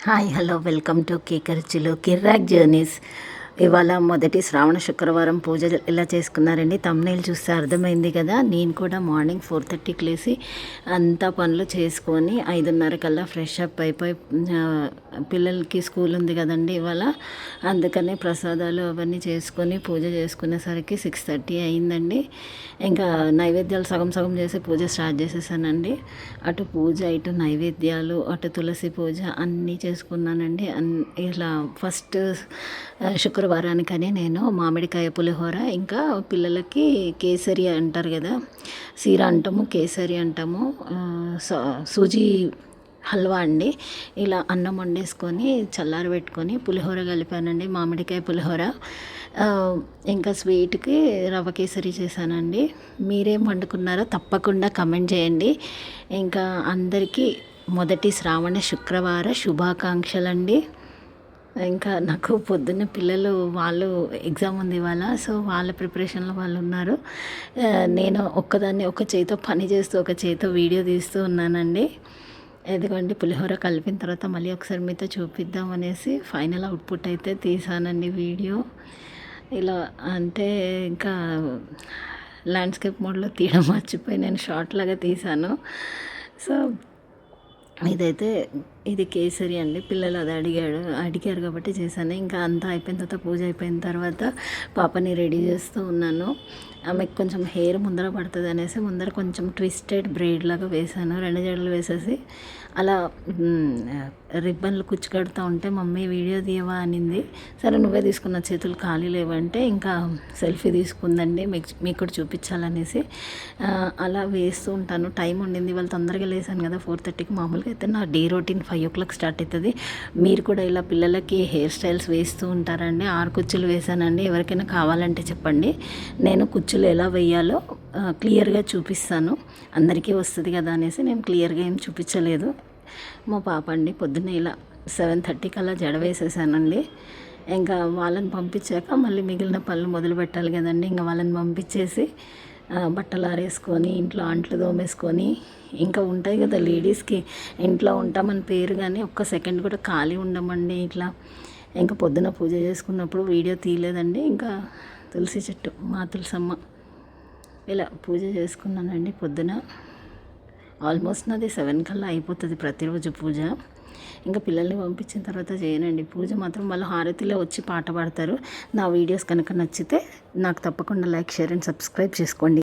Hi hello welcome to కేకరిచిలో Kirrak journeys. ఇవాళ మొదటి శ్రావణ శుక్రవారం పూజ ఎలా చేసుకున్నారండి? తమ్నైల్ చూస్తే అర్థమైంది కదా. నేను కూడా మార్నింగ్ 4:30కి లేసి అంతా పనులు చేసుకొని 5:30 కల్లా ఫ్రెష్ అప్ అయిపోయి పిల్లలకి స్కూల్ ఉంది కదండి ఇవాళ, అందుకనే ప్రసాదాలు అవన్నీ చేసుకొని పూజ చేసుకునేసరికి 6:30 అయిందండి. ఇంకా నైవేద్యాలు సగం సగం చేసి పూజ స్టార్ట్ చేసేసానండి. అటు పూజ, ఇటు నైవేద్యాలు, అటు తులసి పూజ అన్నీ చేసుకున్నానండి. ఇలా ఫస్ట్ శుక్రవారానికని నేను మామిడికాయ పులిహోర, ఇంకా పిల్లలకి కేసరి అంటారు కదా, సీర అంటాము, కేసరి అంటాము, సూజీ హల్వా అండి. ఇలా అన్నం వండేసుకొని చల్లారబెట్టుకొని పులిహోర కలిపానండి, మామిడికాయ పులిహోర. ఇంకా స్వీట్కి రవ్వ కేసరి చేశానండి. మీరేం వండుకున్నారో తప్పకుండా కమెంట్ చేయండి. ఇంకా అందరికీ మొదటి శ్రావణ శుక్రవార శుభాకాంక్షలండి. ఇంకా నాకు పొద్దున్న పిల్లలు వాళ్ళు ఎగ్జామ్ ఉంది ఇవాళ, సో వాళ్ళ ప్రిపరేషన్లో వాళ్ళు ఉన్నారు. నేను ఒక్కదాన్ని ఒక చేతితో పని చేస్తూ ఒక చేతితో వీడియో తీస్తూ ఉన్నానండి. ఎందుకంటే పులిహోర కలిపిన తర్వాత మళ్ళీ ఒకసారి మీతో చూపిద్దాం అనేసి ఫైనల్ అవుట్పుట్ అయితే తీసానండి వీడియో. ఇలా అంటే ఇంకా ల్యాండ్స్కేప్ మోడ్లో తీయడం మర్చిపోయి నేను షార్ట్ లాగా తీసాను. సో ఇది కేసరి అండి. పిల్లలు అది అడిగారు కాబట్టి చేశాను. ఇంకా అంతా అయిపోయిన తర్వాత, పూజ అయిపోయిన తర్వాత పాపని రెడీ చేస్తూ ఉన్నాను. ఆమెకు కొంచెం హెయిర్ ముందర పడుతుంది అనేసి ముందర కొంచెం ట్విస్టెడ్ బ్రేడ్ లాగా వేసాను. 2 జడలు వేసేసి అలా రిబ్బన్లు కుచ్చుకడుతూ ఉంటే మమ్మీ వీడియో తీయవా అనింది. సరే నువ్వే తీసుకున్న, చేతులు ఖాళీ లేవంటే ఇంకా సెల్ఫీ తీసుకుందండి, మీకు కూడా చూపించాలనేసి అలా వేస్తూ ఉంటాను. టైం ఉండింది, వాళ్ళు తొందరగా లేసాను కదా 4:30కి. మామూలుగా అయితే నా డే రొటీన్ 5 o'clock స్టార్ట్ అవుతుంది. మీరు కూడా ఇలా పిల్లలకి హెయిర్ స్టైల్స్ వేస్తూ ఉంటారండి. 6 కుచ్చులు వేసానండి. ఎవరికైనా కావాలంటే చెప్పండి, నేను కుచ్చులు ఎలా వేయాలో క్లియర్గా చూపిస్తాను. అందరికీ వస్తుంది కదా అనేసి నేను క్లియర్గా ఏం చూపించలేదు. మా పాప అండి పొద్దున్నే ఇలా 7:30కి అలా జడ వేసేసానండి. ఇంకా వాళ్ళని పంపించాక మళ్ళీ మిగిలిన పనులు మొదలు పెట్టాలి కదండి. ఇంకా వాళ్ళని పంపించేసి బట్టలు ఆరేసుకొని ఇంట్లో అంట్లు తోమేసుకొని, ఇంకా ఉంటాయి కదా లేడీస్కి, ఇంట్లో ఉంటామని పేరు కానీ ఒక్క సెకండ్ కూడా ఖాళీ ఉండమండి. ఇట్లా ఇంకా పొద్దున పూజ చేసుకున్నప్పుడు వీడియో తీయలేదండి. ఇంకా తులసి చెట్టు, మా తులసమ్మ, ఇలా పూజ చేసుకున్నానండి పొద్దున. ఆల్మోస్ట్ నాది 7 కల్లా అయిపోతుంది ప్రతిరోజు పూజ. ఇంకా పిల్లల్ని పంపించిన తర్వాత చేయనండి పూజ మాత్రం. వాళ్ళు హారతిలో వచ్చి పాట పాడతారు. నా వీడియోస్ కనుక నచ్చితే నాకు తప్పకుండా లైక్, షేర్ అండ్ సబ్స్క్రైబ్ చేసుకోండి.